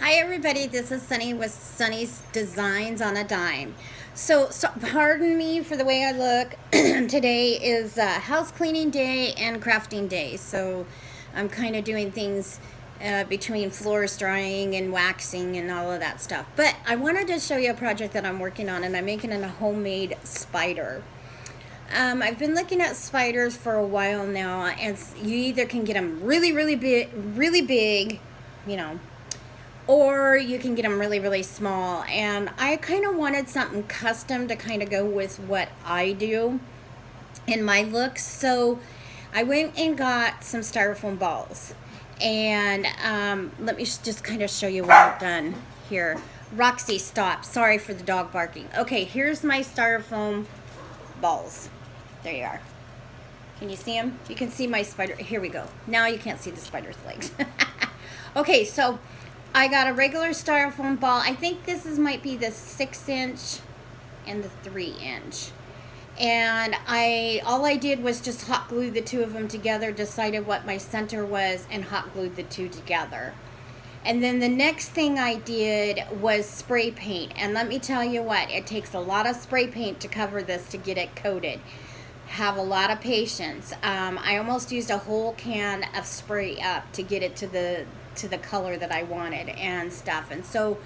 Hi everybody, this is Sunny with Sunny's Designs on a Dime. So pardon me for the way I look. Today is house cleaning day and crafting day. So I'm kind of doing things between floors drying and waxing and all of that stuff. But I wanted to show you a project that I'm working on, and I'm making a homemade spider. I've been looking at spiders for a while now, and you either can get them really big, you know, or you can get them really small. And I kind of wanted something custom to kind of go with what I do in my looks. So I went and got some styrofoam balls, and let me just kind of show you what I've done here. Roxy, stop. Sorry for the dog barking. Okay, here's my styrofoam balls. There you are. Can you see them? You can see my spider. Here we go. Now you can't see the spider's legs. Okay, so I got a regular styrofoam ball. I think this might be the 6-inch and the 3-inch. And all I did was just hot glue the two of them together, decided what my center was, and hot glued the two together. And then the next thing I did was spray paint. And let me tell you what, it takes a lot of spray paint to cover this, to get it coated. Have a lot of patience. I almost used a whole can of spray up to get it to the color that I wanted and stuff. And so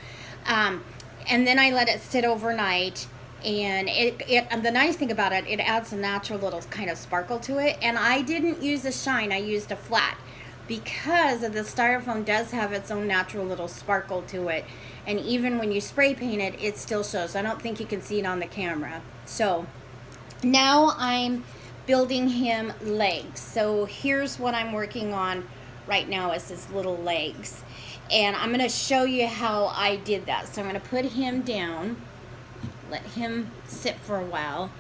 and then I let it sit overnight, and the nice thing about it, it adds a natural little kind of sparkle to it. And I didn't use a shine, I used a flat, because the styrofoam does have its own natural little sparkle to it, and even when you spray paint it, it still shows. I don't think you can see it on the camera. So now I'm building him legs. So here's what I'm working on right now, is his little legs. And I'm going to show you how I did that. So I'm going to put him down, let him sit for a while.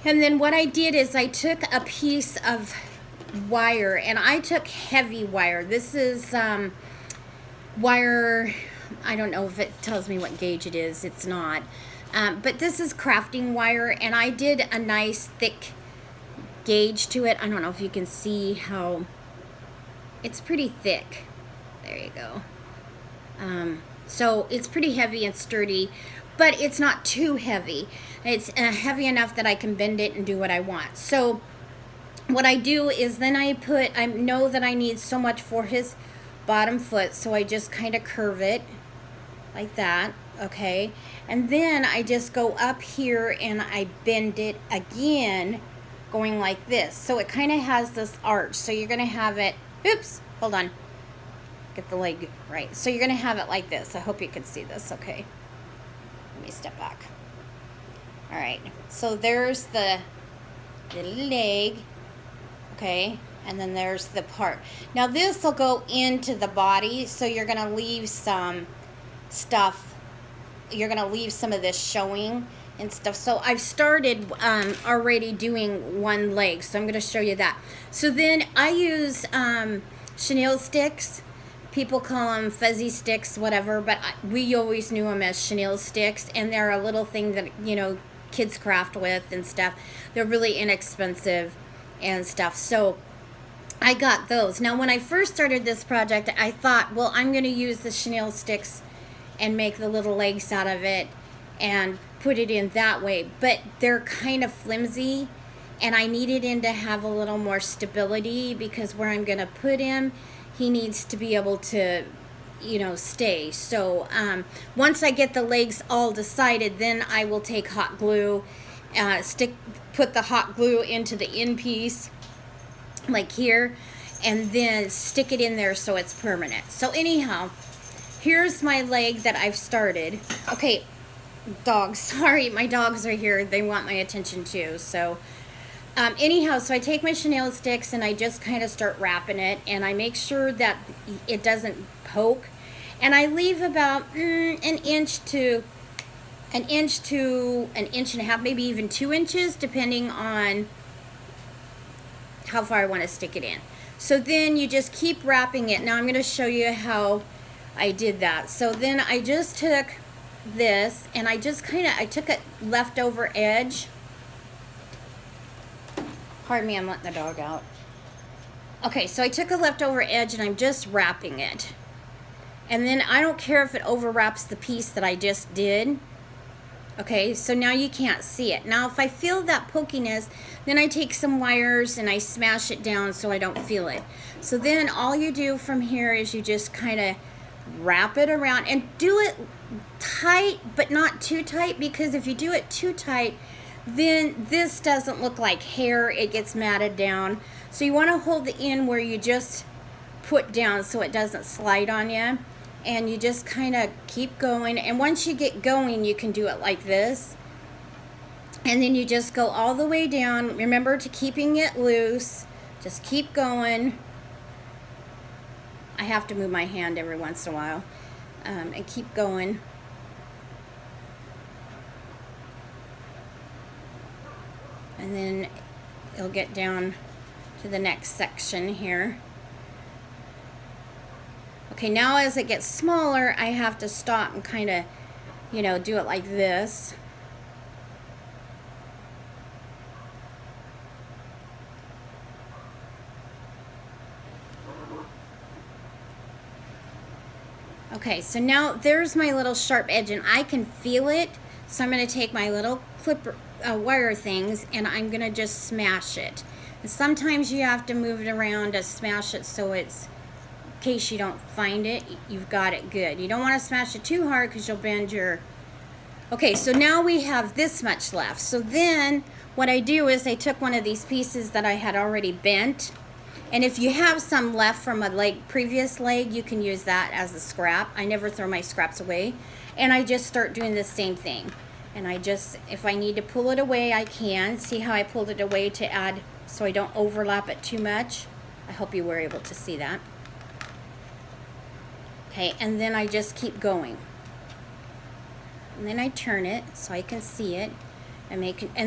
And then what I did is I took a piece of wire, and I took heavy wire. This is wire, I don't know if it tells me what gauge it is. It's not. But this is crafting wire, and I did a nice thick gauge to it. I don't know if you can see how it's pretty thick. There you go. So it's pretty heavy and sturdy, but it's not too heavy. It's heavy enough that I can bend it and do what I want. So what I do is then I know that I need so much for his bottom foot, so I just kind of curve it like that. Okay, and then I just go up here and I bend it again, going like this, so it kind of has this arch. So you're gonna have it, oops, hold on, get the leg right. So you're gonna have it like this. I hope you can see this. Okay, let me step back. All right, so there's the leg, okay, and then there's the part. Now this will go into the body, so you're gonna leave some stuff, you're gonna leave some of this showing and stuff. So I've started already doing one leg, so I'm gonna show you that. So then I use chenille sticks. People call them fuzzy sticks, whatever, but we always knew them as chenille sticks, and they're a little thing that, you know, kids craft with and stuff. They're really inexpensive and stuff. So I got those. Now when I first started this project, I thought, well, I'm gonna use the chenille sticks and make the little legs out of it and put it in that way, but they're kind of flimsy, and I needed him to have a little more stability, because where I'm gonna put him, he needs to be able to, you know, stay. So once I get the legs all decided, then I will take hot glue, put the hot glue into the end piece like here, and then stick it in there so it's permanent. So anyhow, here's my leg that I've started. Okay, dogs, sorry, my dogs are here. They want my attention too. So anyhow, so I take my chenille sticks and I just kind of start wrapping it, and I make sure that it doesn't poke. And I leave about an inch to an inch and a half, maybe even 2 inches, depending on how far I want to stick it in. So then you just keep wrapping it. Now I'm going to show you how I did that. So then I just took this, and I just I took a leftover edge. Pardon me, I'm letting the dog out. Okay, so I took a leftover edge and I'm just wrapping it. And then I don't care if it overwraps the piece that I just did. Okay, so now you can't see it. Now if I feel that pokiness, then I take some wires and I smash it down so I don't feel it. So then all you do from here is you just kind of wrap it around and do it tight, but not too tight, because if you do it too tight, then this doesn't look like hair. It gets matted down. So you want to hold the end where you just put down so it doesn't slide on you. And you just kind of keep going. And once you get going, you can do it like this. And then you just go all the way down. Remember to keeping it loose. Just keep going. I have to move my hand every once in a while. And keep going. And then it'll get down to the next section here. Okay, now as it gets smaller, I have to stop and kind of, you know, do it like this. Okay, so now there's my little sharp edge and I can feel it. So I'm going to take my little clipper wire things and I'm going to just smash it. And sometimes you have to move it around to smash it so it's, in case you don't find it, you've got it good. You don't want to smash it too hard because you'll bend your... Okay, so now we have this much left. So then what I do is I took one of these pieces that I had already bent, and if you have some left from a previous leg, you can use that as a scrap. I never throw my scraps away. And I just start doing the same thing. And I just, if I need to pull it away, I can. See how I pulled it away to add, so I don't overlap it too much. I hope you were able to see that. Okay, and then I just keep going. And then I turn it so I can see it. And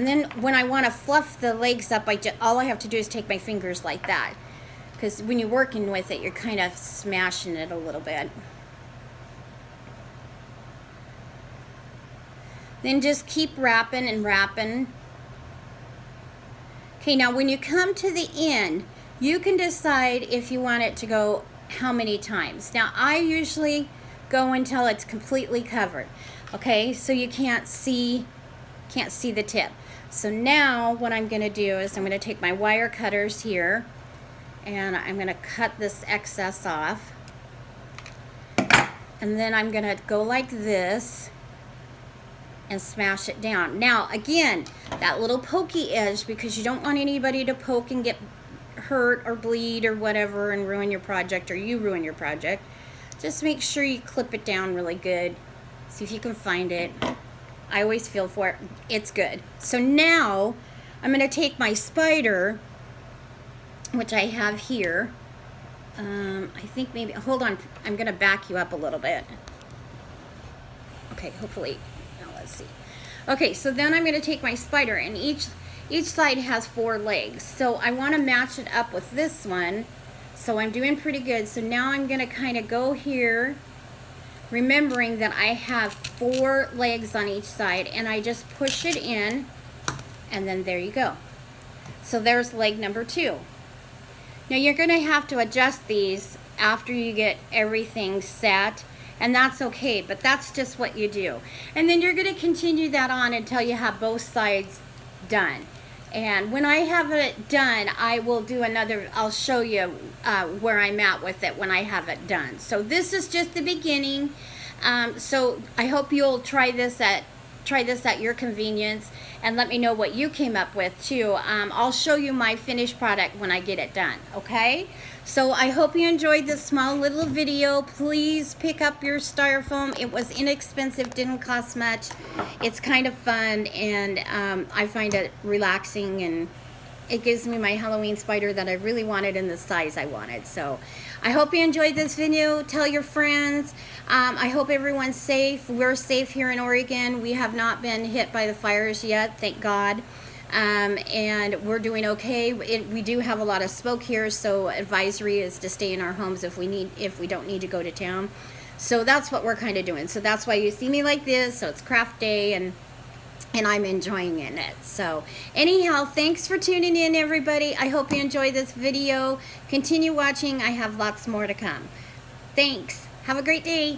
then when I want to fluff the legs up, all I have to do is take my fingers like that. Because when you're working with it, you're kind of smashing it a little bit. Then just keep wrapping and wrapping. Okay, now when you come to the end, you can decide if you want it to go how many times. Now I usually go until it's completely covered. Okay, so you can't see the tip. So now what I'm going to do is I'm going to take my wire cutters here and I'm going to cut this excess off. And then I'm going to go like this and smash it down. Now again, that little pokey edge, because you don't want anybody to poke and get hurt or bleed or whatever and ruin your project, or you ruin your project. Just make sure you clip it down really good. See if you can find it. I always feel for it. It's good. So now I'm going to take my spider, which I have here. I think maybe, hold on, I'm going to back you up a little bit. Okay, hopefully, now let's see. Okay, so then I'm going to take my spider, and each side has 4 legs. So I want to match it up with this one. So I'm doing pretty good. So now I'm going to kind of go here, remembering that I have 4 legs on each side, and I just push it in, and then there you go. So there's leg number 2. Now you're going to have to adjust these after you get everything set, and that's okay, but that's just what you do. And then you're going to continue that on until you have both sides done. And when I have it done, I will do another, I'll show you where I'm at with it when I have it done. So this is just the beginning. So I hope you'll try this at your convenience and let me know what you came up with too. I'll show you my finished product when I get it done, okay? So I hope you enjoyed this small little video. Please pick up your styrofoam. It was inexpensive, didn't cost much. It's kind of fun, and I find it relaxing, and it gives me my Halloween spider that I really wanted in the size I wanted. So I hope you enjoyed this video. Tell your friends. I hope everyone's safe. We're safe here in Oregon. We have not been hit by the fires yet, thank God. And we're doing okay. We do have a lot of smoke here, so advisory is to stay in our homes if we don't need to go to town. So that's what we're kind of doing. So that's why you see me like this. So it's craft day, and I'm enjoying it. So anyhow, thanks for tuning in, everybody. I hope you enjoyed this video. Continue watching. I have lots more to come. Thanks. Have a great day.